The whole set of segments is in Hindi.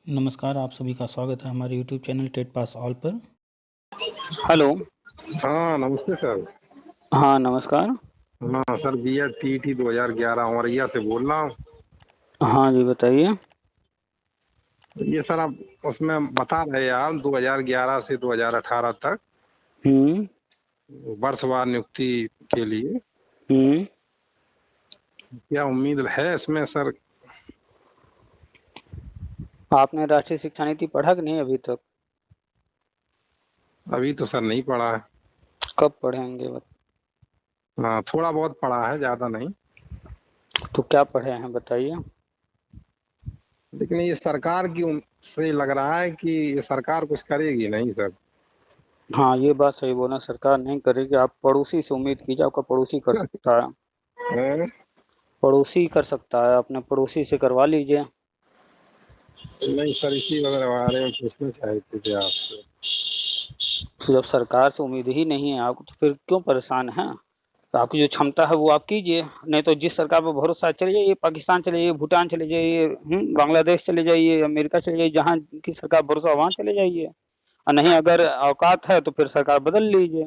नमस्कार, आप सभी का स्वागत है हमारे YouTube channel TET pass all पर। हेलो। हाँ नमस्ते सर। हाँ, नमस्कार। हाँ सर, बीएड टीईटी 2011 उमरिया से बोल रहा हूँ। हाँ जी, बताइए। ये सर आप उसमें बता रहे आप 2011 से 2018 तक हम्म। वर्षवार नियुक्ति के लिए हम्म। क्या उम्मीद है इसमें सर? आपने राष्ट्रीय शिक्षा नीति पढ़ा कि नहीं अभी तक? अभी तो सर नहीं पढ़ा है। कब पढ़ेंगे हाँ थोड़ा बहुत पढ़ा है, ज्यादा नहीं। तो क्या पढ़े हैं बताइए। लेकिन ये सरकार की से लग रहा है कि ये सरकार कुछ करेगी नहीं सर। हाँ, ये बात सही बोला, सरकार नहीं करेगी। आप पड़ोसी से उम्मीद कीजिए, आपका पड़ोसी कर सकता है। हैं? पड़ोसी कर सकता है, अपने पड़ोसी से करवा लीजिए। नहीं सर, इसी वगैरह बारे में पूछना चाहते थे आपसे। तो जब सरकार से उम्मीद ही नहीं है आपको, तो फिर क्यों परेशान हैं? तो आपकी जो क्षमता है वो आप कीजिए, नहीं तो जिस सरकार पर भरोसा है, चले जाइए पाकिस्तान, चले जाइए भूटान, चले जाइए बांग्लादेश, चले जाइए अमेरिका, चले जाइए, जहाँ की सरकार भरोसा वहाँ चले जाइए। और नहीं अगर औकात है तो फिर सरकार बदल लीजिए।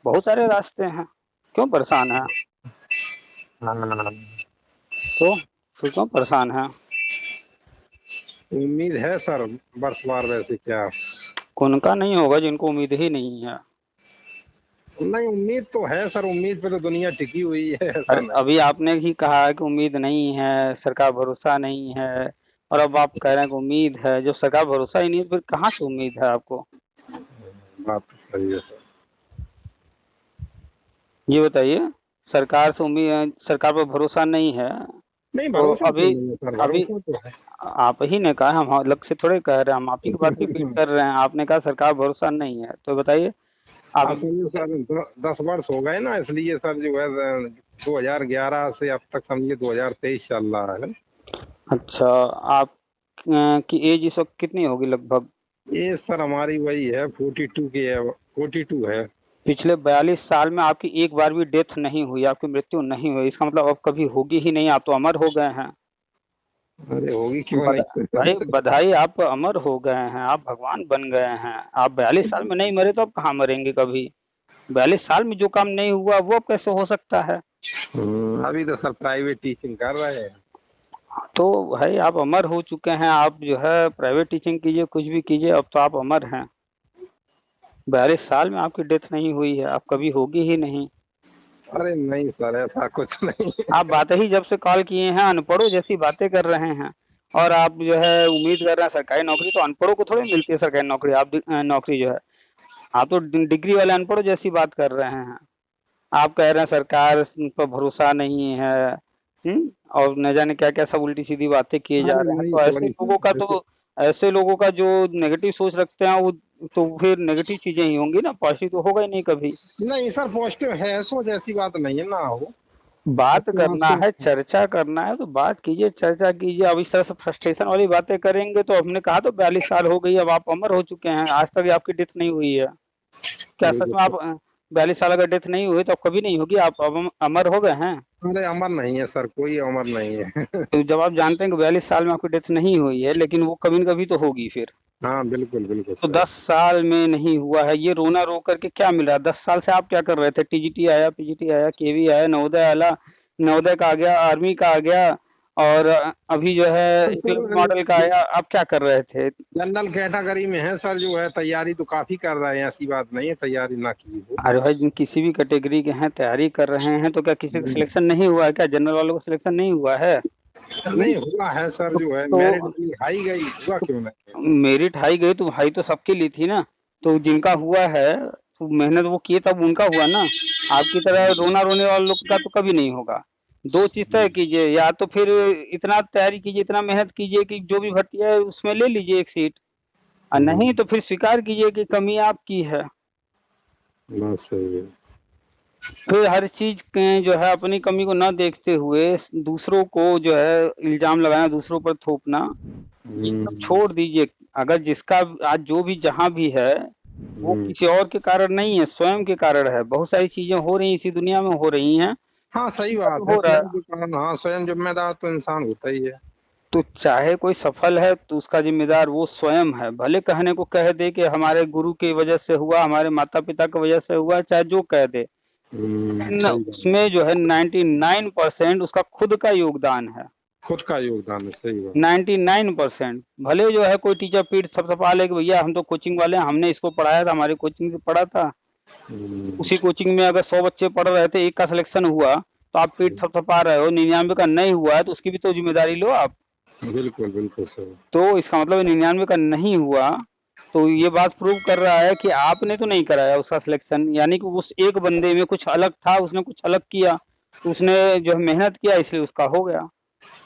बहुत सारे रास्ते हैं, क्यों परेशान है? हाँ, तो फिर क्यों परेशान है? उम्मीद है सर वर्षवार वैसे क्या? उनका नहीं होगा जिनको उम्मीद ही नहीं है। नहीं उम्मीद तो है सर, उम्मीद पे तो दुनिया टिकी हुई है, ऐसा अरे नहीं। अभी आपने ही कहा है कि उम्मीद नहीं है, सरकार भरोसा नहीं है, और अब आप कह रहे हैं कि उम्मीद है। जब सरकार भरोसा ही नहीं है तो फिर कहाँ से उम्मीद है आपको? बात तो सही है सर। ये बताइए, सरकार से उम्मीद है, सरकार पर भरोसा नहीं है नहीं तो भरोसा तो अभी नहीं है सर, अभी भरोसा तो है। आप ही ने कहा, हम अलग से थोड़े कह रहे हैं, हम आप ही की बात रिपीट कर रहे हैं। आपने कहा सरकार भरोसा नहीं है, तो बताइए आप। असल में सर 10 वर्ष हो गए ना, इसलिए सर जो है 2011 से अब तक समझिए 2023 चल रहा है। अच्छा, आप की एज इस वक्त कितनी होगी लगभग? ये सर हमारी वही है 42 की है, 42 है। पिछले 42 साल में आपकी एक बार भी डेथ नहीं हुई, आपकी मृत्यु नहीं हुई, इसका मतलब अब कभी होगी ही नहीं, आप तो अमर हो गए हैं। अरे होगी क्यों नहीं। भाई बधाई, आप अमर हो गए हैं, आप भगवान बन गए हैं। आप 42 साल में नहीं मरे तो अब कहाँ मरेंगे कभी? 42 साल में जो काम नहीं हुआ वो अब कैसे हो सकता है? अभी तो सर प्राइवेट टीचिंग कर रहे हैं। तो भाई आप अमर हो चुके हैं, आप जो है प्राइवेट टीचिंग कीजिए, कुछ भी कीजिए, अब तो आप अमर हैं। 42 साल में आपकी डेथ नहीं हुई है, आप कभी होगी ही नहीं। अरे नहीं सर, ऐसा कुछ नहीं। आप बातें ही जब से कॉल किए हैं अनपढ़ों जैसी बातें कर रहे हैं। और आप जो है उम्मीद कर रहे हैं सरकारी नौकरी, तो अनपढ़ों को थोड़ी मिलती है सरकारी नौकरी। आप नौकरी जो है, आप तो डिग्री वाले अनपढ़ों जैसी बात कर रहे हैं। आप कह रहे हैं सरकार पर भरोसा नहीं है, और न जाने क्या क्या सब उल्टी सीधी बातें किए जा अरे रहे हैं। नहीं तो थोड़ी सी ऐसे। ऐसे लोगों का जो नेगेटिव सोच रखते हैं वो, तो फिर नेगेटिव चीजें ही होंगी ना, पॉजिटिव तो होगा ही नहीं कभी। नहीं सर पॉजिटिव है, सोच ऐसी बात नहीं है ना हो। बात अपने आप करना से। है, चर्चा करना है तो बात कीजिए, चर्चा कीजिए। अब इस तरह से फ्रस्ट्रेशन वाली बातें करेंगे तो हमने कहा तो 42 साल हो गई, अब आप अमर हो चुके हैं, आज तक आपकी डेथ नहीं हुई है। क्या सच में आप 42 साल अगर डेथ नहीं हुई तो अब कभी नहीं होगी? आप अब अमर हो गए हैं। अरे अमर नहीं है सर, कोई अमर नहीं है। तो जब आप जानते हैं कि 42 साल में आपकी डेथ नहीं हुई है, लेकिन वो कभी न कभी तो होगी फिर। हाँ बिल्कुल बिल्कुल तो सर। 10 साल में नहीं हुआ है, ये रोना रो करके क्या मिला? 10 साल से आप क्या कर रहे थे? टीजीटी आया, पीजीटी आया, केवी आया, नवोदय आया, नवोदय का आ गया, आर्मी का आ गया, और अभी जो है तो एकलव्य सर मॉडल का आया। आप क्या कर रहे थे? जनरल कैटेगरी में है सर, जो है तैयारी तो काफी कर रहे हैं, ऐसी बात नहीं है तैयारी ना की हो। अरे भाई, जिन किसी भी कैटेगरी के हैं, तैयारी कर रहे हैं, तो क्या किसी का सिलेक्शन नहीं हुआ है? क्या जनरल वालों का सिलेक्शन नहीं हुआ है? नहीं हुआ है सर, तो, जो है मेरिट तो अपनी हाई गई, हुआ क्यों नहीं। मेरिट हाई गई तो हाई तो सबके लिए थी ना। तो जिनका हुआ है, तो मेहनत वो किए तब उनका हुआ ना। आपकी तरह रोना रोने वाले लोग का तो कभी नहीं होगा। दो चीज तय कीजिए, या तो फिर इतना तैयारी कीजिए, इतना मेहनत कीजिए कि जो भी भर्ती है उसमें ले लीजिए एक सीट, और नहीं तो फिर स्वीकार कीजिए कि कमी आपकी है। बात सही है। फिर हर चीज के जो है अपनी कमी को न देखते हुए दूसरों को जो है इल्जाम लगाना, दूसरों पर थोपना, ये सब छोड़ दीजिए। अगर जिसका आज जो भी जहां भी है, वो किसी और के कारण नहीं है, स्वयं के कारण है। बहुत सारी चीजें हो रही हैं इसी दुनिया में, हो रही हैं, हाँ सही सब बात है, हो रहा स्वयं है। के कारण, हाँ स्वयं जिम्मेदार तो इंसान होता ही है। तो चाहे कोई सफल है तो उसका जिम्मेदार वो स्वयं है, भले कहने को कह दे कि हमारे गुरु की वजह से हुआ, हमारे माता पिता की वजह से हुआ, चाहे जो कह दे, न सही बात उसमें जो है 99% उसका खुद का योगदान है। खुद का योगदान है, सही बात। 99% भले जो है कोई टीचर पीठ थपथपा ले कि भैया हम तो कोचिंग वाले हैं, हमने इसको पढ़ाया था, हमारी कोचिंग से पढ़ा था, उसी कोचिंग में अगर 100 बच्चे पढ़ रहे थे, एक का सिलेक्शन हुआ तो आप पीठ थपथपा रहे हो, 99 का नहीं हुआ है तो उसकी भी तो जिम्मेदारी लो आप। बिल्कुल बिल्कुल सही। तो इसका मतलब 99 का नहीं हुआ तो ये बात प्रूव कर रहा है कि आपने तो नहीं कराया उसका सिलेक्शन, यानी कि उस एक बंदे में कुछ अलग था, उसने कुछ अलग किया, तो उसने जो है मेहनत किया इसलिए उसका हो गया।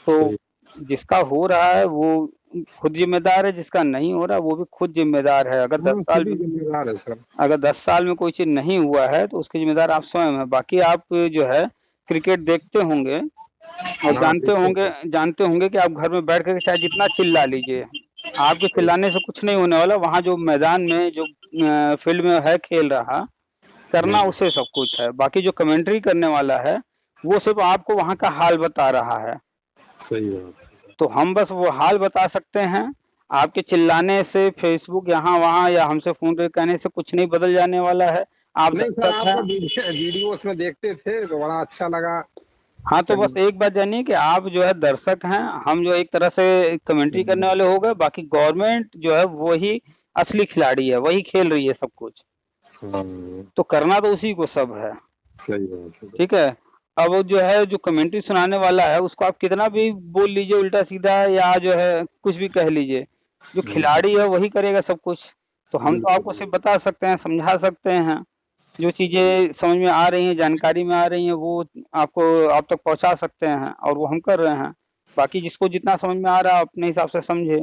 तो सही। जिसका हो रहा है वो खुद जिम्मेदार है, जिसका नहीं हो रहा वो भी खुद जिम्मेदार है। अगर 10 साल खुद ही में जिम्मेदार है सर। अगर 10 साल में कोई चीज नहीं हुआ है तो उसके जिम्मेदार आप स्वयं है। बाकी आप जो है क्रिकेट देखते होंगे और हाँ बिल्कुल। जानते होंगे कि आप घर में बैठ कर चाहे जितना चिल्ला लीजिए, आपके चिल्लाने से कुछ नहीं होने वाला। वहाँ जो मैदान में जो फील्ड में है खेल रहा, करना उसे सब कुछ है। बाकी जो कमेंट्री करने वाला है वो सिर्फ आपको वहाँ का हाल बता रहा है। सही बात है। तो हम बस वो हाल बता सकते हैं। आपके चिल्लाने से फेसबुक यहाँ वहाँ या हमसे फोन पे कहने से कुछ नहीं बदल जाने वाला है। आप नहीं सर, दर्शक हैं। आपका वीडियो उसमें देखते थे तो बड़ा अच्छा लगा। हाँ तो बस एक बात जानिए कि आप जो है दर्शक हैं, हम जो एक तरह से कमेंट्री करने वाले हो गए, बाकी गवर्नमेंट जो है वही असली खिलाड़ी है, वही खेल रही है सब कुछ, तो करना तो उसी को सब है। सही बात है। ठीक है। अब जो है जो कमेंट्री सुनाने वाला है उसको आप कितना भी बोल लीजिए उल्टा सीधा या जो है कुछ भी कह लीजिए, जो खिलाड़ी है वही करेगा सब कुछ। तो हम तो आपको सिर्फ बता सकते हैं, समझा सकते हैं, जो चीजें समझ में आ रही हैं, जानकारी में आ रही हैं, वो आपको आप तक पहुंचा सकते हैं और वो हम कर रहे हैं। बाकी जिसको जितना समझ में आ रहा है अपने हिसाब से समझे।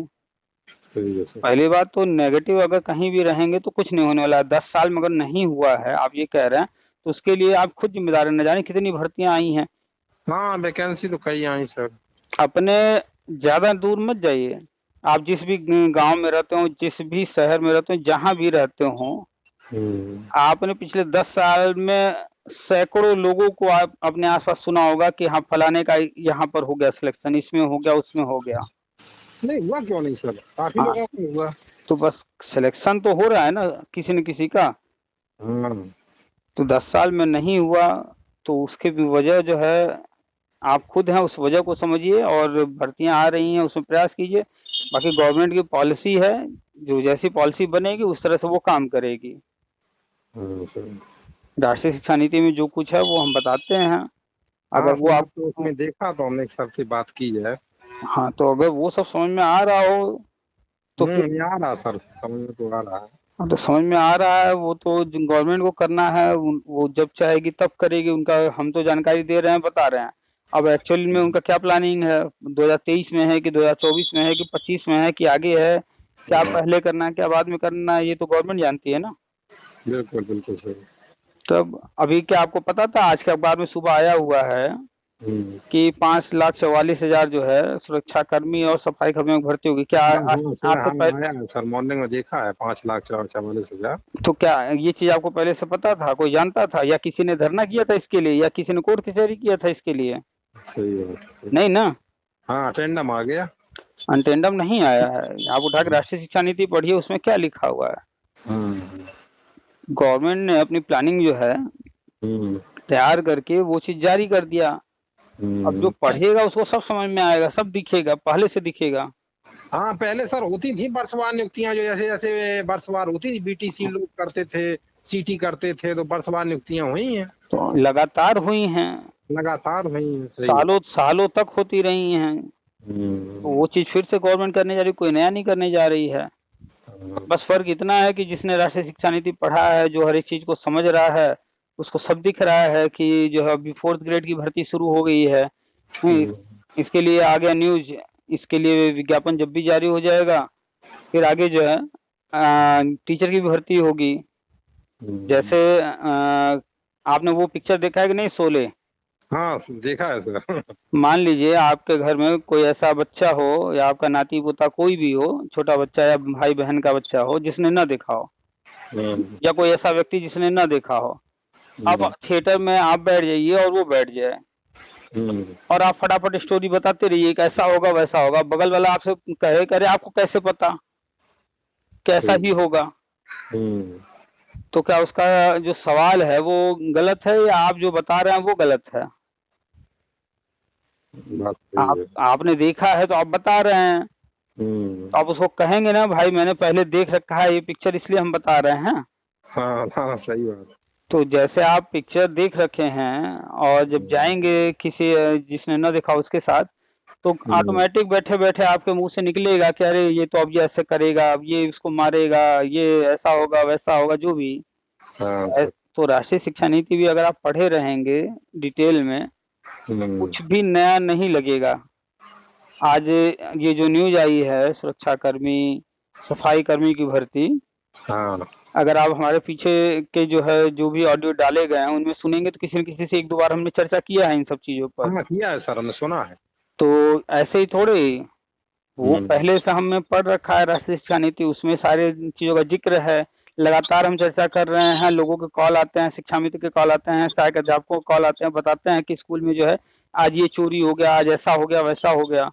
पहली बात तो नेगेटिव अगर कहीं भी रहेंगे तो कुछ नहीं होने वाला है। 10 साल में अगर नहीं हुआ है आप ये कह रहे हैं तो उसके लिए आप खुद जिम्मेदार हैं। न जाने कितनी भर्तियां आई हैं। हाँ वैकेंसी तो कई आई सर। अपने ज्यादा दूर मत जाइए, आप जिस भी गांव में रहते हो, जिस भी शहर में रहते हो, जहां भी रहते हो, आपने पिछले 10 साल में सैकड़ों लोगों को आप अपने आसपास सुना होगा कि हाँ फलाने का यहाँ पर हो गया सिलेक्शन, इसमें हो गया, उसमें हो गया। नहीं हुआ क्यों नहीं सर, काफी लोगों को हुआ। तो बस सिलेक्शन तो हो रहा है ना किसी न किसी का। तो 10 साल में नहीं हुआ तो उसके भी वजह जो है आप खुद हैं, उस वजह को समझिए और भर्तियां आ रही हैं उसमें प्रयास कीजिए। बाकी गवर्नमेंट की पॉलिसी है, जो जैसी पॉलिसी बनेगी उस तरह से वो काम करेगी। राष्ट्रीय शिक्षा नीति में जो कुछ है वो हम बताते हैं। अगर वो आप तो उसमें देखा तो हमने एक सर से बात की है। हाँ तो अगर वो सब समझ में आ रहा हो तो फिर आ रहा सर, समझ में तो आ रहा है। तो समझ में आ रहा है, वो तो गवर्नमेंट को करना है, वो जब चाहेगी तब करेगी। उनका हम तो जानकारी दे रहे हैं, बता रहे हैं। अब एक्चुअल में उनका क्या प्लानिंग है, 2023 में है कि 2024 में है कि 25 में है कि आगे है, क्या पहले करना है क्या बाद में करना है, ये तो गवर्नमेंट जानती है ना। बिल्कुल बिल्कुल सही। तब अभी क्या आपको पता था, आज के अखबार में सुबह आया हुआ है कि 5,44,000 जो है सुरक्षा कर्मी और सफाई कर्मियों की भर्ती होगी। क्या आज से पहले सर मॉर्निंग में देखा है 5,44,000। तो क्या ये चीज आपको पहले से पता था, कोई जानता था, या किसी ने धरना किया था इसके लिए, या किसी ने कोर्ट कचहरी किया था इसके लिए? सही बात। नहीं ना। हाँ अटेंडम आ गया। अटेंडम नहीं आया है। आप उठा के राष्ट्रीय शिक्षा नीति पढ़िए, उसमें क्या लिखा हुआ है। गवर्नमेंट ने अपनी प्लानिंग जो है तैयार करके वो चीज जारी कर दिया। अब जो पढ़ेगा उसको सब समझ में आएगा, सब दिखेगा, पहले से दिखेगा। हाँ पहले सर होती थी वर्षवार नियुक्तियां, जो जैसे जैसे वर्षवार होती थी, बीटीसी लोग करते थे, सीटी करते थे, तो वर्षवार नियुक्तियां हुई हैं। तो लगातार हुई हैं, लगातार हुई हैं, सालों सालों तक होती रही हैं। तो वो चीज फिर से गवर्नमेंट करने जा रही, कोई नया नहीं करने जा रही है। बस फर्क इतना है कि जिसने राष्ट्रीय शिक्षा नीति पढ़ा है, जो हर एक चीज को समझ रहा है, उसको सब दिख रहा है कि जो है अभी 4th ग्रेड की भर्ती शुरू हो गई है। इसके लिए आ गया न्यूज, इसके लिए विज्ञापन जब भी जारी हो जाएगा, फिर आगे जो है टीचर की भर्ती होगी। जैसे आपने वो पिक्चर देखा है कि नहीं, शोले? हाँ देखा है सर। मान लीजिए आपके घर में कोई ऐसा बच्चा हो या आपका नाती पोता कोई भी हो, छोटा बच्चा या भाई बहन का बच्चा हो जिसने न देखा हो, या कोई ऐसा व्यक्ति जिसने न देखा हो। अब थिएटर में आप बैठ जाइए और वो बैठ जाए, और आप फटाफट स्टोरी बताते रहिए कि ऐसा होगा वैसा होगा, बगल वाला आपसे कहे करे आपको कैसे पता कैसा ही होगा। तो क्या उसका जो सवाल है वो गलत है या आप जो बता रहे हैं वो गलत है? आपने देखा है तो आप बता रहे हैं, तो आप उसको कहेंगे ना भाई मैंने पहले देख रखा है ये पिक्चर इसलिए हम बता रहे हैं। हाँ हाँ सही बात। तो जैसे आप पिक्चर देख रखे हैं और जब जाएंगे किसी जिसने न देखा उसके साथ, तो ऑटोमेटिक बैठे बैठे आपके मुंह से निकलेगा कि अरे ये तो अब ये ऐसे करेगा, अब ये उसको मारेगा, ये ऐसा होगा वैसा होगा जो भी। तो राष्ट्रीय शिक्षा नीति भी अगर आप पढ़े रहेंगे डिटेल में, कुछ भी नया नहीं लगेगा। आज ये जो न्यूज आई है सुरक्षाकर्मी सफाई कर्मी की भर्ती, अगर आप हमारे पीछे के जो है जो भी ऑडियो डाले गए हैं उनमें सुनेंगे तो किसी न किसी से एक दो बार हमने चर्चा किया है इन सब चीजों पर। किया है सर, हमने सुना है। तो ऐसे ही थोड़े वो पहले से हमने पढ़ रखा है राष्ट्रीय शिक्षा नीति, उसमें सारे चीजों का जिक्र है, लगातार हम चर्चा कर रहे हैं, लोगों के कॉल आते हैं, शिक्षा मित्र के कॉल आते हैं, सहायक अध्यापकों के कॉल आते हैं, बताते हैं कि स्कूल में जो है आज ये चोरी हो गया, आज ऐसा हो गया वैसा हो गया।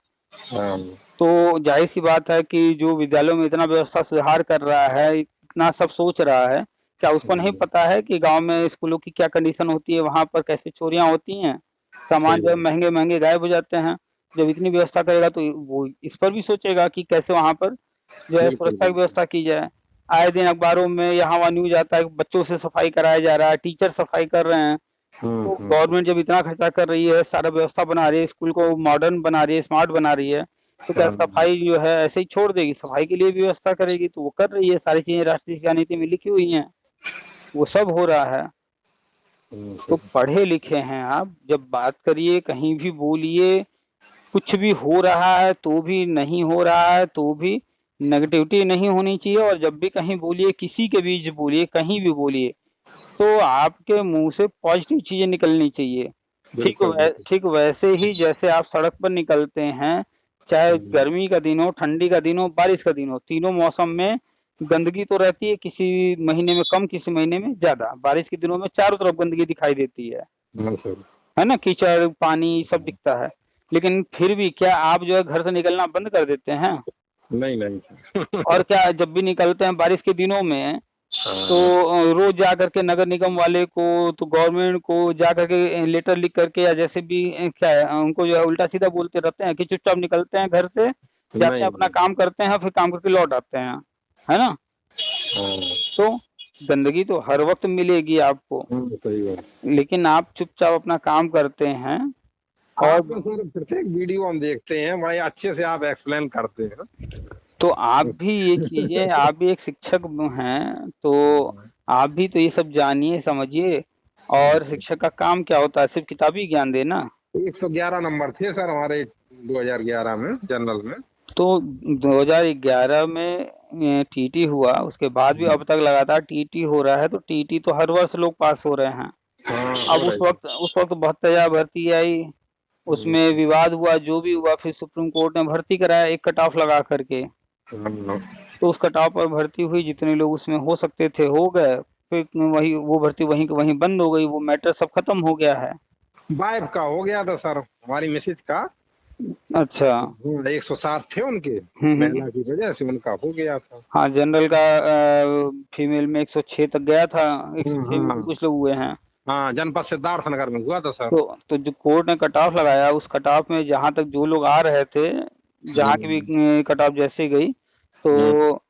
तो जाहिर सी बात है कि जो विद्यालयों में इतना व्यवस्था सुधार कर रहा है, इतना सब सोच रहा है, क्या उसको नहीं पता है कि गांव में स्कूलों की क्या कंडीशन होती है, वहां पर कैसे चोरियां होती हैं, सामान जो है महंगे महंगे गायब हो जाते हैं। जब इतनी व्यवस्था करेगा तो वो इस पर भी सोचेगा कि कैसे वहां पर जो है सुरक्षा की व्यवस्था की जाए। आए दिन अखबारों में यहाँ वहाँ न्यूज आता है बच्चों से सफाई कराया जा रहा है, टीचर सफाई कर रहे हैं। तो गवर्नमेंट जब इतना खर्चा कर रही है, सारा व्यवस्था बना रही है, स्कूल को मॉडर्न बना रही है, स्मार्ट बना रही है, तो क्या सफाई जो है ऐसे ही छोड़ देगी? सफाई के लिए भी व्यवस्था करेगी, तो वो कर रही है, सारी चीजें राष्ट्रीय शिक्षा नीति में लिखी हुई हैं, वो सब हो रहा है। तो पढ़े लिखे हैं आप, जब बात करिए कहीं भी बोलिए, कुछ भी हो रहा है तो भी, नहीं हो रहा है तो भी, नेगेटिविटी नहीं होनी चाहिए। और जब भी कहीं बोलिए, किसी के बीच बोलिए, कहीं भी बोलिए, तो आपके मुंह से पॉजिटिव चीजें निकलनी चाहिए। ठीक वैसे ही जैसे आप सड़क पर निकलते हैं, चाहे गर्मी का दिन हो, ठंडी का दिन हो, बारिश का दिन हो, तीनों मौसम में गंदगी तो रहती है, किसी महीने में कम किसी महीने में ज्यादा। बारिश के दिनों में चारों तरफ गंदगी दिखाई देती है ना, कीचड़ पानी सब दिखता है। लेकिन फिर भी क्या आप जो है घर से निकलना बंद कर देते हैं? नहीं और क्या जब भी निकलते हैं बारिश के दिनों में, तो रोज जा करके नगर निगम वाले को, तो गवर्नमेंट को जा करके लेटर लिख करके या जैसे भी क्या है उनको जो है उल्टा सीधा बोलते रहते हैं कि चुपचाप निकलते हैं घर से, जाते हैं अपना काम करते हैं, फिर काम करके लौट आते हैं, है ना। तो गंदगी तो हर वक्त मिलेगी आपको, लेकिन आप चुपचाप अपना काम करते हैं। और प्रत्येक वीडियो हम देखते हैं, बड़े अच्छे से आप एक्सप्लेन करते हैं। तो आप भी ये चीजें, आप भी एक शिक्षक हैं, तो आप भी तो ये सब जानिए समझिए। और शिक्षक का काम क्या होता है? सिर्फ किताबी ज्ञान देना। 111 नंबर थे सर हमारे 2011 में जनरल में। तो 2011 में टीटी हुआ, उसके बाद भी अब तक लगातार टीटी हो रहा है, तो टीटी तो हर वर्ष लोग पास हो रहे हैं। अब उस वक्त 72 भर्ती आई, उसमें विवाद हुआ, जो भी हुआ, फिर सुप्रीम कोर्ट ने भर्ती कराया एक कट ऑफ लगा करके। तो उस कट ऑफ पर भर्ती हुई, जितने लोग उसमें हो सकते थे हो गए, फिर वही वो भर्ती वहीं बंद हो गई, वो मैटर सब खत्म हो गया है। वाइफ का हो गया था सर, हमारी मिसेज का। अच्छा। 107 थे उनके, महिला की वजह से उनका हो गया था। हाँ, जनरल का फीमेल में 106 तक गया था, 106 में कुछ लोग हुए हैं। हाँ, जनपद सिद्धार्थ नगर में हुआ था सर। तो जो कोर्ट ने कट ऑफ लगाया, उस कट ऑफ में जहां तक जो लोग आ रहे थे, जहाँ की भी कट ऑफ जैसे गई, तो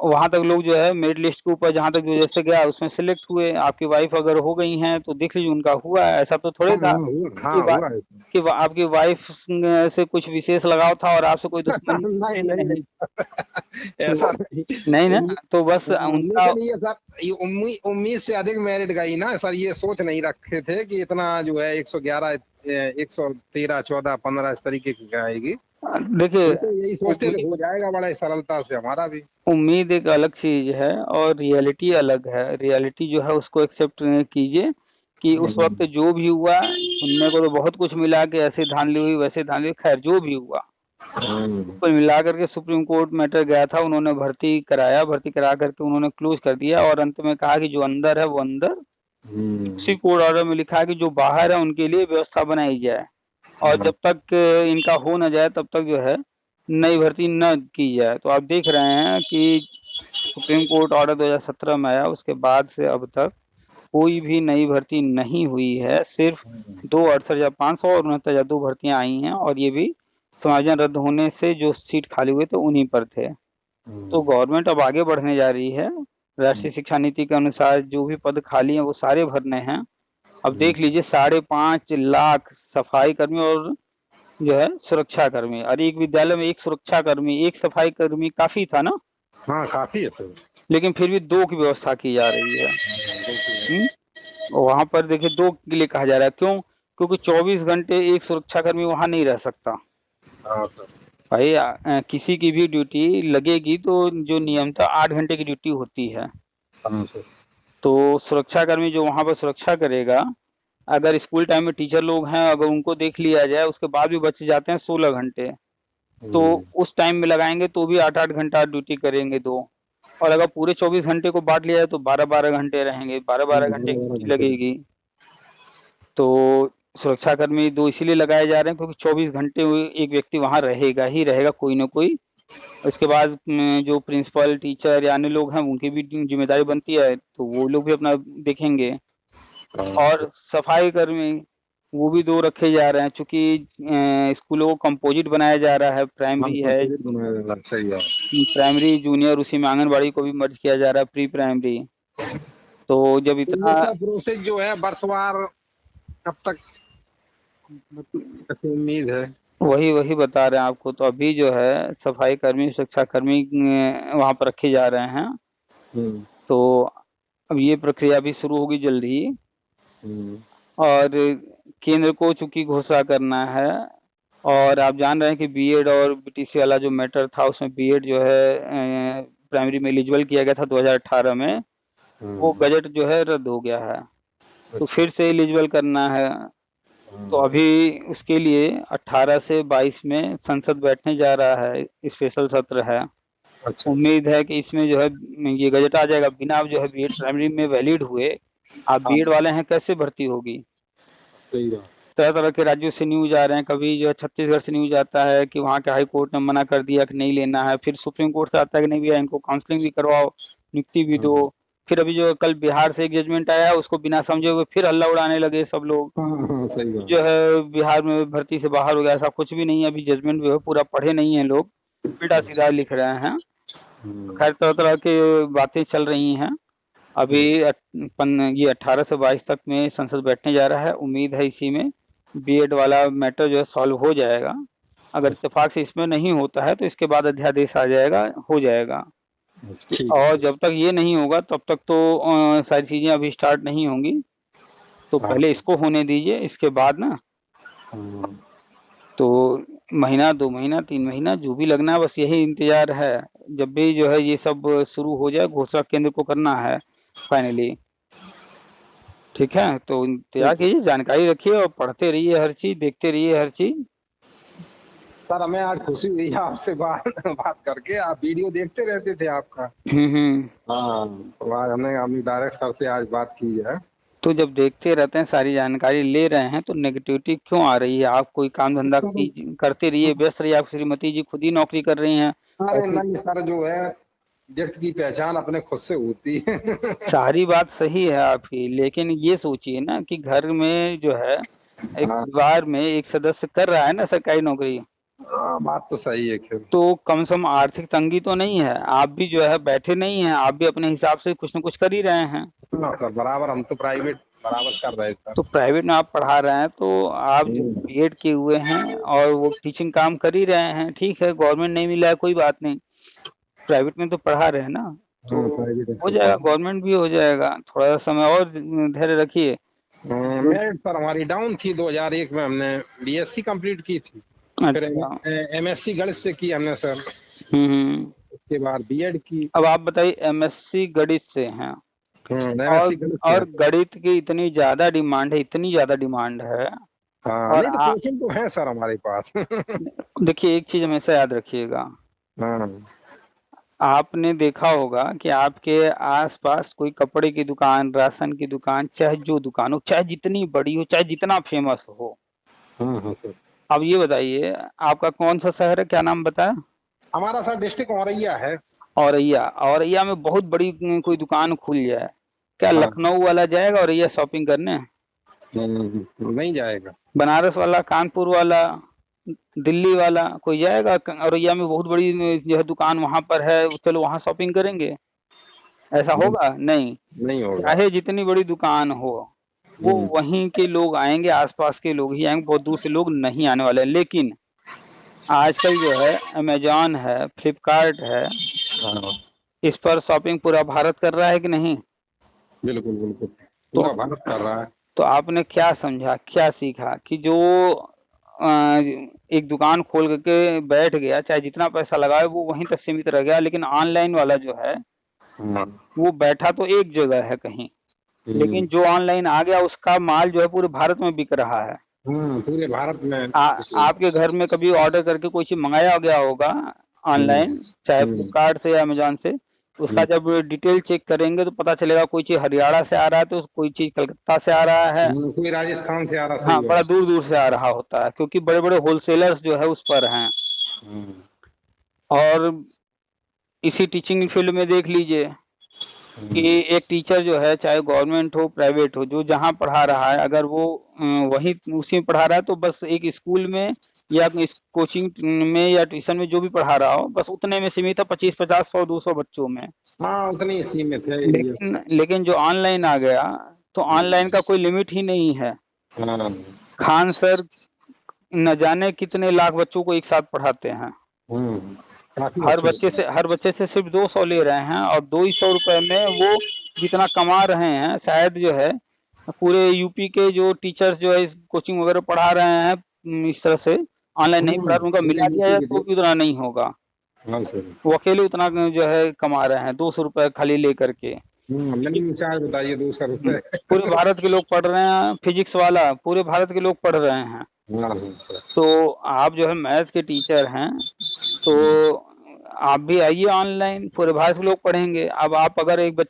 वहां तक लोग जो है मेरिट लिस्ट के ऊपर जहां तक जो जैसे गया उसमें सिलेक्ट हुए। आपकी वाइफ अगर हो गई हैं तो देख लीजिए उनका हुआ है, ऐसा तो थोड़े था कि आपकी वाइफ से कुछ विशेष लगाव था और आपसे कोई दुश्मनी नहीं, ऐसा नहीं ना। तो बस उनका उम्मीद से अधिक मेरिट गई ना सर, ये सोच नहीं रखे थे कि इतना जो है 111 113 14 15 इस तरीके की आएगी। देखिए, तो यही सोचते हो जाएगा बड़ा सरलता से। हमारा भी उम्मीद एक अलग चीज है और रियलिटी अलग है। रियलिटी जो है उसको एक्सेप्ट कीजिए कि उस वक्त जो भी हुआ, सुनने को तो बहुत कुछ मिला कि ऐसे धांधली हुई वैसे धांधली हुई, खैर जो भी हुआ, कुल मिला करके सुप्रीम कोर्ट मैटर गया था, उन्होंने भर्ती कराया, भर्ती करा करके उन्होंने क्लोज कर दिया और अंत में कहा कि जो अंदर है वो अंदर, उसी कोर्ट ऑर्डर में लिखा है कि जो बाहर है उनके लिए व्यवस्था बनाई जाए। और जब तक इनका हो न जाए तब तक जो है नई भर्ती न की जाए। तो आप देख रहे हैं कि सुप्रीम कोर्ट ऑर्डर 2017 में आया, उसके बाद से अब तक कोई भी नई भर्ती नहीं हुई है। सिर्फ 268,569 या 2 भर्तियां आई हैं, और ये भी समायोजन रद्द होने से जो सीट खाली हुए थे उन्हीं पर थे। तो गवर्नमेंट अब आगे बढ़ने जा रही है। राष्ट्रीय शिक्षा नीति के अनुसार जो भी पद खाली हैं वो सारे भरने हैं। अब देख लीजिए 5.5 लाख सफाई कर्मी और जो है सुरक्षा कर्मी, और एक विद्यालय में एक सुरक्षा कर्मी, एक सफाई कर्मी काफी था ना। हाँ काफी है तो। लेकिन फिर भी 2 की व्यवस्था की जा रही है। वहां पर देखिए 2 के लिए कहा जा रहा है, क्यों? क्योंकि 24 घंटे एक सुरक्षाकर्मी वहां नहीं रह सकता। हाँ सर। भाई किसी की भी ड्यूटी लगेगी तो जो नियमतः 8 घंटे की ड्यूटी होती है। हाँ सर। तो सुरक्षाकर्मी जो वहां पर सुरक्षा करेगा, अगर स्कूल टाइम में टीचर लोग हैं, अगर उनको देख लिया जाए उसके बाद भी बच जाते हैं 16 घंटे, तो उस टाइम में लगाएंगे तो भी 8-8 घंटा ड्यूटी करेंगे 2। और अगर पूरे 24 घंटे को बांट लिया जाए तो 12-12 घंटे रहेंगे, 12-12 घंटे की ड्यूटी लगेगी। तो सुरक्षाकर्मी 2 इसीलिए लगाए जा रहे हैं क्योंकि 24 घंटे एक व्यक्ति वहां रहेगा ही रहेगा, कोई ना कोई। उसके बाद जो प्रिंसिपल, टीचर या अन्य लोग हैं उनकी भी जिम्मेदारी बनती है, तो वो लोग भी अपना देखेंगे। और सफाई कर्मी वो भी 2 रखे जा रहे हैं, चूंकि स्कूलों को कंपोजिट बनाया जा रहा है, प्राइमरी है, सही है। प्राइमरी जूनियर, उसी में आंगनबाड़ी को भी मर्ज किया जा रहा है, प्री प्राइमरी। तो जब इतना प्रोसेस जो है वर्षवार कब तक ऐसी उम्मीद है? वही बता रहे हैं आपको। तो अभी जो है सफाई कर्मी, सुरक्षा कर्मी वहां पर रखे जा रहे हैं। तो अब ये प्रक्रिया भी शुरू होगी जल्द ही। और केंद्र को चूंकि घोषणा करना है, और आप जान रहे हैं कि बीएड और बीटीसी वाला जो मैटर था, उसमें बीएड जो है प्राइमरी में एलिजिबल किया गया था 2018 में, वो गजट जो है रद्द हो गया है। तो फिर से एलिजिबल करना है। तो अभी उसके लिए 18 से 22 में संसद बैठने जा रहा है, स्पेशल सत्र है। उम्मीद है कि इसमें जो है ये गजट आ जाएगा। बिना जो है बीएड प्राइमरी में वैलिड हुए आप बीएड वाले हैं, कैसे भर्ती होगी? तरह तरह के राज्यों से न्यूज आ रहे हैं। कभी जो है छत्तीसगढ़ से न्यूज आता है कि वहाँ के हाई कोर्ट ने मना कर दिया कि नहीं लेना है, फिर सुप्रीम कोर्ट से आता है कि नहीं भैया इनको काउंसलिंग भी करवाओ, नियुक्ति भी दो। फिर अभी जो कल बिहार से एक जजमेंट आया, उसको बिना समझे हुए फिर हल्ला उड़ाने लगे सब लोग। जो है बिहार में भर्ती से बाहर हो गया, ऐसा कुछ भी नहीं है। अभी जजमेंट जो है पूरा पढ़े नहीं है लोग, उल्टा सीधा लिख रहे हैं। खैर तरह तरह के बातें चल रही हैं। अभी ये 18 से 22 तक में संसद बैठने जा रहा है। उम्मीद है इसी में बीएड वाला मैटर जो है सॉल्व हो जाएगा। अगर इत्तेफाक से इसमें नहीं होता है तो इसके बाद अध्यादेश आ जाएगा, हो जाएगा। और जब तक ये नहीं होगा तब तक तो सारी चीजें अभी स्टार्ट नहीं होंगी। तो पहले इसको होने दीजिए, इसके बाद ना तो महीना, 2 महीना, 3 महीना जो भी लगना है, बस यही इंतजार है। जब भी जो है ये सब शुरू हो जाए, घोषणा केंद्र को करना है फाइनली। ठीक है, तो इंतजार कीजिए, जानकारी रखिए और पढ़ते रहिए हर चीज, देखते रहिए हर चीज। सर हमें आज खुशी हुई है आपसे बात करके। आप वीडियो देखते रहते थे आपका। हाँ, तो आज हमने अपनी डायरेक्ट सर से आज बात की है। तो जब देखते रहते हैं, सारी जानकारी ले रहे हैं, तो नेगेटिविटी क्यों आ रही है? आप कोई काम धंधा करते रहिए, व्यस्त रहिए। आप श्रीमती जी खुद ही नौकरी कर रही हैं। अरे नहीं सर, जो है व्यक्ति की पहचान अपने खुद से होती है। सारी बात सही है आपकी, लेकिन ये सोचिए ना कि घर में जो है एक परिवार में एक सदस्य कर रहा है ना सरकारी नौकरी, बात तो सही है। तो कम से कम आर्थिक तंगी तो नहीं है। आप भी जो है बैठे नहीं हैं, आप भी अपने हिसाब से कुछ न कुछ कर ही रहे हैं। सर बराबर, हम तो प्राइवेट बराबर कर रहे हैं। तो प्राइवेट में आप पढ़ा रहे हैं, तो आप जो बीएड किए हुए हैं और वो टीचिंग काम कर ही रहे हैं, ठीक है। गवर्नमेंट नहीं मिला है कोई बात नहीं, प्राइवेट में तो पढ़ा रहे हैं ना, तो हो जाएगा, गवर्नमेंट भी हो जाएगा। थोड़ा सा समय और धैर्य रखिए। मेरिट सर हमारी डाउन थी। 2001 में हमने बीएससी कंप्लीट की थी। फिर एमएससी गणित से की हमने सर। उसके बाद बीएड की। अब आप बताइए, एमएससी गणित से हैं और गणित की इतनी ज्यादा डिमांड है, इतनी ज्यादा डिमांड है। और नहीं तो कोचिंग तो है सर हमारे पास। देखिए एक चीज हमेशा याद रखिएगा, आपने देखा होगा कि आपके आसपास कोई कपड़े की दुकान, राशन की दुकान, चाहे जो दुकान हो, चाहे जितनी बड़ी हो, चाहे जितना फेमस हो, अब ये बताइए आपका कौन सा शहर है, क्या नाम बताया? हमारा सर डिस्ट्रिक्ट औरैया है। औरैया, औरैया में बहुत बड़ी कोई दुकान खुल जाए, क्या हाँ। लखनऊ वाला जाएगा औरैया शॉपिंग करने? नहीं जाएगा। बनारस वाला, कानपुर वाला, दिल्ली वाला कोई जाएगा? औरैया में बहुत बड़ी जो है दुकान वहां पर है, चलो वहां शॉपिंग करेंगे, ऐसा होगा? नहीं। नहीं होगा। चाहे जितनी बड़ी दुकान हो, वो वहीं के लोग आएंगे, आसपास के लोग ही आएंगे, बहुत दूर से लोग नहीं आने वाले। लेकिन आजकल जो है अमेजॉन है, फ्लिपकार्ट है, इस पर शॉपिंग पूरा भारत कर रहा है कि नहीं? बिल्कुल बिल्कुल, पूरा भारत कर रहा है। तो आपने क्या समझा, क्या सीखा कि जो एक दुकान खोल करके बैठ गया, चाहे जितना पैसा लगाए वो वहीं तक सीमित रह गया, लेकिन ऑनलाइन वाला जो है वो बैठा तो एक जगह है कहीं, लेकिन जो ऑनलाइन आ गया उसका माल जो है पूरे भारत में बिक रहा है। पूरे भारत में। आपके घर में कभी ऑर्डर करके कोई चीज मंगाया गया होगा ऑनलाइन, चाहे फ्लिपकार्ट से या अमेजोन से, उसका जब डिटेल चेक करेंगे तो पता चलेगा कोई चीज हरियाणा से आ रहा है, तो कोई चीज कलकत्ता से आ रहा है, कोई राजस्थान से आ रहा है। हाँ, बड़ा दूर दूर से आ रहा होता है, क्योंकि बड़े बड़े होलसेलर्स जो है उस पर हैं। और इसी टीचिंग फील्ड में देख लीजिए कि एक टीचर जो है, चाहे गवर्नमेंट हो प्राइवेट हो, जो जहाँ पढ़ा रहा है, अगर वो वही उसी में पढ़ा रहा है, तो बस एक स्कूल में या कोचिंग में या ट्यूशन में जो भी पढ़ा रहा हो, बस उतने में सीमित है, 25, 50, 100, 200 बच्चों में। हाँ, उतनी सीमित है। लेकिन जो ऑनलाइन आ गया, तो ऑनलाइन का कोई लिमिट ही नहीं है। खान सर न जाने कितने लाख बच्चों को एक साथ पढ़ाते हैं, हर बच्चे से सिर्फ 200 ले रहे हैं, और 200 रुपए में वो जितना कमा रहे हैं, शायद जो है पूरे यूपी के जो टीचर्स जो है इस कोचिंग वगैरह पढ़ा रहे हैं, इस तरह से ऑनलाइन नहीं पढ़ा, उनका मिला दिया जाए तो भी उतना नहीं होगा। वो अकेले उतना जो है कमा रहे हैं 200 रुपए खाली लेकर के। चार्ज बताइए, 200 रुपए। पूरे भारत के लोग पढ़ रहे हैं, फिजिक्स वाला पूरे भारत के लोग पढ़ रहे हैं। तो आप जो है मैथ के टीचर हैं, तो आप भी आइए ऑनलाइन, पूरे भारत के लोग पढ़ेंगे। अब आप अगर एक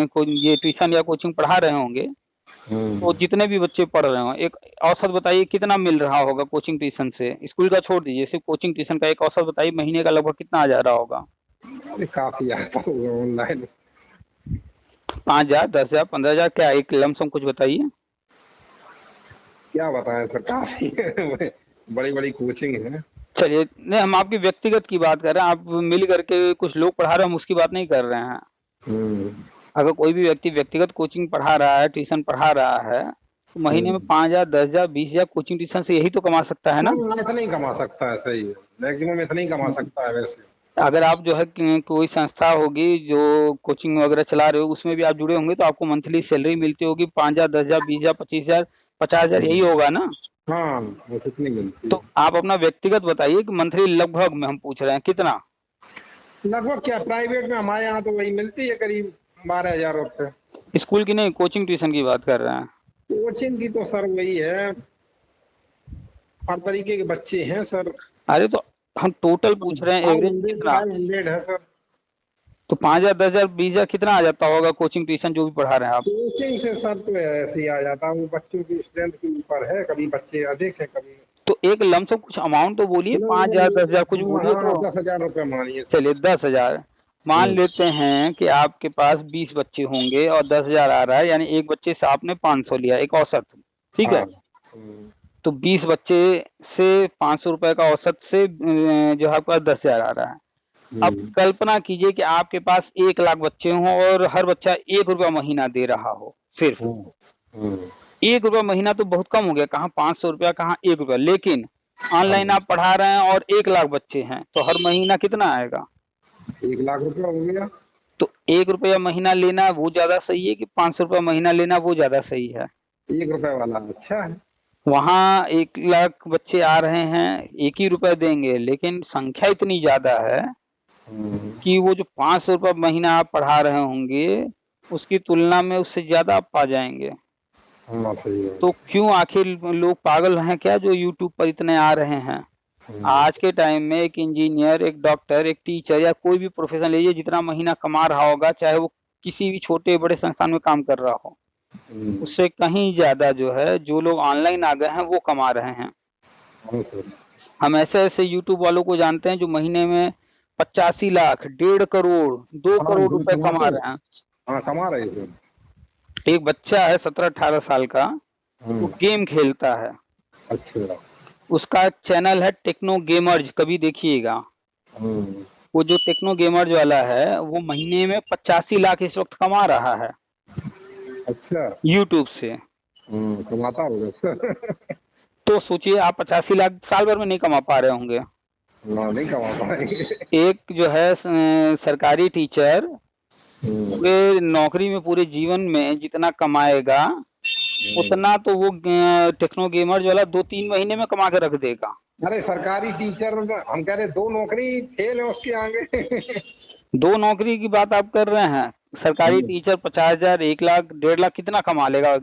को ये ट्यूशन या कोचिंग पढ़ा रहे होंगे, तो जितने भी बच्चे पढ़ रहे हो, एक औसत बताइए कितना मिल रहा होगा कोचिंग ट्यूशन से? स्कूल का छोड़ दीजिए, सिर्फ कोचिंग ट्यूशन का एक औसत बताइए, महीने का लगभग कितना आ जा रहा होगा? काफी आता होगा ऑनलाइन। 5,000, 10,000, 15,000, क्या एक लमसम कुछ बताइए। क्या बताएं सर, काफी बड़ी बड़ी कोचिंग है। चलिए, नहीं, हम आपकी व्यक्तिगत की बात कर रहे हैं, आप मिल करके कुछ लोग पढ़ा रहे हैं, हम उसकी बात नहीं कर रहे हैं। अगर कोई भी व्यक्ति व्यक्तिगत कोचिंग पढ़ा रहा है, ट्यूशन पढ़ा रहा है, तो महीने में 5,000, 10,000, 20,000 कोचिंग ट्यूशन से यही तो कमा सकता है ना? इतना ही कमा सकता है, सही है, मैक्सिमम इतना ही कमा सकता है। वैसे अगर आप जो है कोई संस्था होगी जो कोचिंग वगैरह चला रहे हो, उसमें भी आप जुड़े होंगे, तो आपको मंथली सैलरी मिलती होगी 5,000, 10,000, 20,000, 25,000, 50,000, यही होगा ना? हाँ, बस इतनी मिलती है। तो आप अपना व्यक्तिगत बताइए कि मंथली लगभग में हम पूछ रहे हैं कितना? लगभग क्या, प्राइवेट में हमारे यहाँ तो वही मिलती है करीब 12,000 रुपए। स्कूल की नहीं, कोचिंग ट्यूशन की बात कर रहे हैं। कोचिंग की तो सर वही है, हर तरीके के बच्चे हैं सर। अरे तो हम टोटल पूछ रहे हैं, एवरेज कितना? 500 है सर। तो 5,000, 10,000, 20,000 कितना आ जाता होगा कोचिंग ट्यूशन जो भी पढ़ा रहे हैं आप? कोचिंग से सर तो ऐसे ही आ जाता है, वो बच्चों की स्ट्रेंथ के ऊपर है, कभी बच्चे अधिक है कभी। तो एक लमसम कुछ अमाउंट तो बोलिए, 5,000, 10,000 कुछ बोलिए तो। 10,000 रुपए मानिए। चलिए 10,000 मान लेते हैं कि आपके पास 20 बच्चे होंगे और 10,000 आ रहा है, यानी एक बच्चे से आपने 500 लिया, एक औसत, ठीक है? तो 20 बच्चे से 500 रुपए का औसत से जो है आपका 10,000 आ रहा है। अब कल्पना कीजिए कि आपके पास 1 लाख बच्चे हों और हर बच्चा 1 रुपया महीना दे रहा हो, सिर्फ 1 रुपया महीना तो बहुत कम हो गया, कहाँ 500 रुपया, कहाँ 1 रुपया। लेकिन ऑनलाइन आप पढ़ा रहे हैं और 1 लाख बच्चे हैं, तो हर महीना कितना आएगा? 1 लाख रुपया हो गया। तो 1 रुपया महीना लेना वो ज्यादा सही है कि 500 रुपया महीना लेना वो ज्यादा सही है? 1 रुपए वाला अच्छा है। वहाँ 1 लाख बच्चे आ रहे हैं, 1 ही रुपया देंगे, लेकिन संख्या इतनी ज्यादा है कि वो जो 500 रुपया महीना आप पढ़ा रहे होंगे, उसकी तुलना में उससे ज्यादा आप पा जाएंगे। तो क्यों आखिर लोग पागल हैं क्या जो यूट्यूब पर इतने आ रहे हैं? आज के टाइम में एक इंजीनियर, एक डॉक्टर, एक टीचर या कोई भी प्रोफेशन लीजिए, जितना महीना कमा रहा होगा, चाहे वो किसी भी छोटे बड़े संस्थान में काम कर रहा हो, उससे कहीं ज्यादा जो है जो लोग ऑनलाइन आ गए हैं वो कमा रहे हैं। हाँ सर। हम ऐसे ऐसे यूट्यूब वालों को जानते हैं जो महीने में 85 लाख, 1.5 करोड़, 2 हाँ करोड़ जो रुपए कमा कमाते हैं, रहे हैं। हाँ कमा रहे हैं। एक बच्चा है 17-18 साल का, वो गेम खेलता है। अच्छा। उसका चैनल है टेक्नो गेमर्स, कभी देखिएगा। वो जो टेक्नो गेमर्स वाला है वो महीने में 85 लाख इस वक्त कमा रहा है। अच्छा। यूट्यूब से कमाता होगा। तो सोचिए आप 85 लाख साल भर में नहीं कमा पा रहे होंगे। नहीं कमा पाएंगे। एक जो है सरकारी टीचर पूरे नौकरी में पूरे जीवन में जितना कमाएगा उतना तो वो टेक्नो गेमर्स वाला 2-3 महीने में कमा के रख देगा। अरे सरकारी टीचर हम कह रहे 2 नौकरी फेल है उसके आगे। 2 नौकरी की बात आप कर रहे हैं। सरकारी टीचर 50,000, 1 लाख, 1.5 लाख कितना कमा लेगा?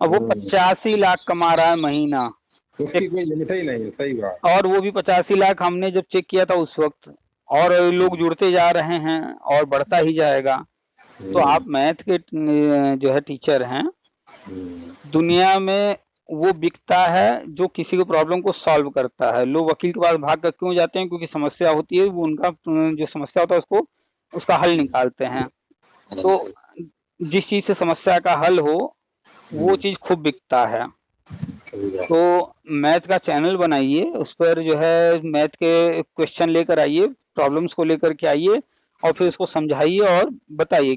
अब वो 85 लाख कमा रहा है महीना। उसकी कोई लिमिट ही नहीं है। सही बात। और वो भी 85 लाख हमने जब चेक किया था उस वक्त, और लोग जुड़ते जा रहे हैं और बढ़ता ही जाएगा। तो आप मैथ के जो है टीचर हैं, दुनिया में वो बिकता है जो किसी को प्रॉब्लम को सॉल्व करता है। लोग वकील के पास भाग कर क्यों जाते हैं? क्योंकि समस्या होती है, वो उनका जो समस्या होता है उसको उसका हल निकालते हैं। तो जिस चीज से समस्या का हल हो वो चीज खूब बिकता है। तो मैथ का चैनल बनाइए, उस पर जो है मैथ के क्वेश्चन लेकर आइए, प्रॉब्लम्स को लेकर के आइए और फिर उसको समझाइए और बताइए।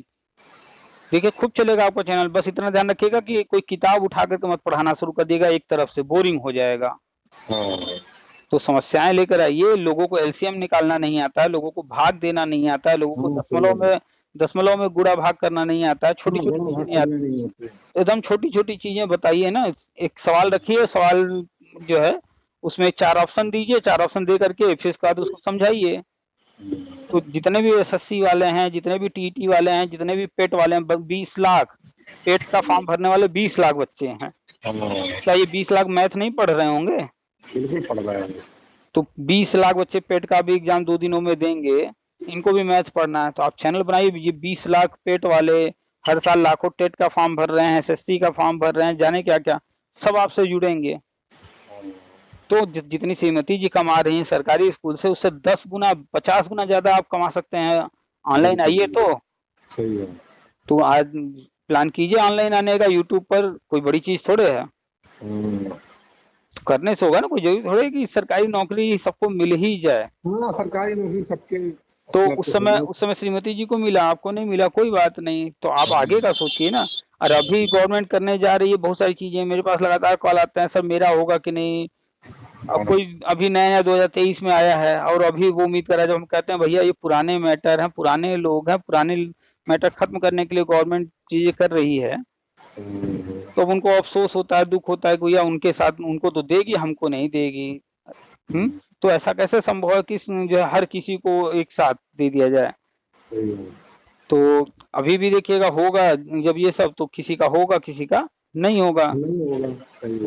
देखिए खूब चलेगा आपका चैनल। बस इतना ध्यान रखिएगा कि कोई किताब उठा करके मत पढ़ाना शुरू कर दिएगा, एक तरफ से बोरिंग हो जाएगा। तो समस्याएं लेकर आइए। लोगों को एलसीएम निकालना नहीं आता है, लोगों को भाग देना नहीं आता है, लोगों को दशमलव में गुणा भाग करना नहीं आता है, छोटी छोटी चीजें नहीं आती। तो एकदम छोटी छोटी चीजें बताइए ना। एक सवाल रखिए, सवाल जो है उसमें 4 ऑप्शन दीजिए, 4 ऑप्शन दे करके फिर उसके बाद उसको समझाइए। तो जितने भी एसएससी वाले हैं, जितने भी टीटी वाले हैं, जितने भी पेट वाले हैं, 20 लाख पेट का फॉर्म भरने वाले 20 लाख बच्चे हैं। क्या ये 20 लाख मैथ नहीं पढ़ रहे होंगे? बिल्कुल पढ़ रहे हैं। तो 20 लाख बच्चे पेट का भी एग्जाम 2 दिनों में देंगे, इनको भी मैथ पढ़ना है। तो आप चैनल बनाइए। ये 20 लाख पेट वाले हर साल लाखों टेट का फॉर्म भर रहे हैं, एसएससी का फॉर्म भर रहे हैं, जाने क्या क्या, सब आपसे जुड़ेंगे। तो जितनी श्रीमती जी कमा रही हैं सरकारी स्कूल से, उससे 10 गुना 50 गुना ज्यादा आप कमा सकते हैं। ऑनलाइन आइए तो सही है। तो आज प्लान कीजिए ऑनलाइन आने का। यूट्यूब पर कोई बड़ी चीज थोड़े है, करने से होगा ना। कोई जरूरी थोड़े कि सरकारी नौकरी सबको मिल ही जाए। हाँ सरकारी नौकरी सबके। तो उस समय श्रीमती जी को मिला, आपको नहीं मिला, कोई बात नहीं। तो आप आगे का सोचिए ना। और अभी गवर्नमेंट करने जा रही है बहुत सारी चीजें। मेरे पास लगातार कॉल आते हैं, सर मेरा होगा कि नहीं। अब कोई अभी नया 2023 में आया है और अभी वो उम्मीद कर रहा है। जब हम कहते हैं भैया ये पुराने मैटर हैं, पुराने लोग हैं, पुराने मैटर खत्म करने के लिए गवर्नमेंट चीजें कर रही है, तो अब उनको अफसोस होता है, दुख होता है कि भैया उनके साथ उनको तो देगी, हमको नहीं देगी। तो ऐसा कैसे संभव है कि जो है हर किसी को एक साथ दे दिया जाए? तो अभी भी देखिएगा होगा जब ये सब, तो किसी का होगा, किसी का नहीं होगा।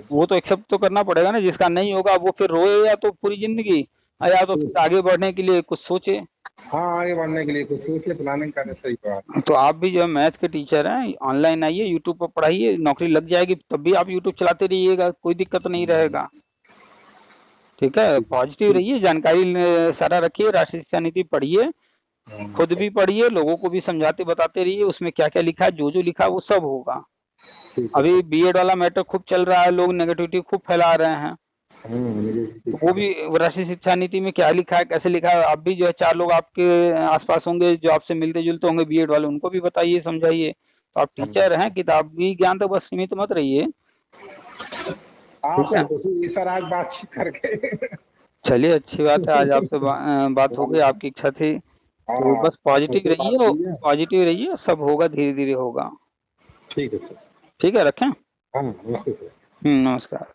वो तो एक्सेप्ट तो करना पड़ेगा ना। जिसका नहीं होगा वो फिर रोए या तो पूरी जिंदगी, या तो फिर आगे बढ़ने के लिए कुछ सोचे। हाँ आगे बढ़ने के लिए कुछ सोचे, प्लानिंग करने। सही बात। तो आप भी जो है मैथ के टीचर हैं, ऑनलाइन आइए, यूट्यूब पर पढ़ाइए, नौकरी लग जाएगी तब भी आप यूट्यूब चलाते रहिएगा, कोई दिक्कत नहीं रहेगा। ठीक है, पॉजिटिव रहिए, जानकारी सारा रखिए, राष्ट्रीय शिक्षा नीति पढ़िए, खुद भी पढ़िए, लोगों को भी समझाते बताते रहिए उसमें क्या क्या लिखा है। जो जो लिखा है वो सब होगा। अभी बीएड वाला मैटर खूब चल रहा है, लोग नेगेटिविटी खूब फैला रहे हैं। वो भी राष्ट्रीय शिक्षा नीति में क्या लिखा है, कैसे लिखा है, आप भी जो है 4 लोग आपके आसपास होंगे जो आपसे मिलते जुलते होंगे बीएड वाले, उनको भी बताइए, समझाइए। तो आप टीचर हैं, किताबी ज्ञान तो बस सीमित मत रहिए। सर आज बातचीत करके चलिए अच्छी बात है, आज आपसे बात हो गई, आपकी इच्छा थी। तो बस पॉजिटिव रहिए, सब होगा, धीरे धीरे होगा। ठीक है सर। ठीक है, रखें। हाँ नमस्ते सर। नमस्कार।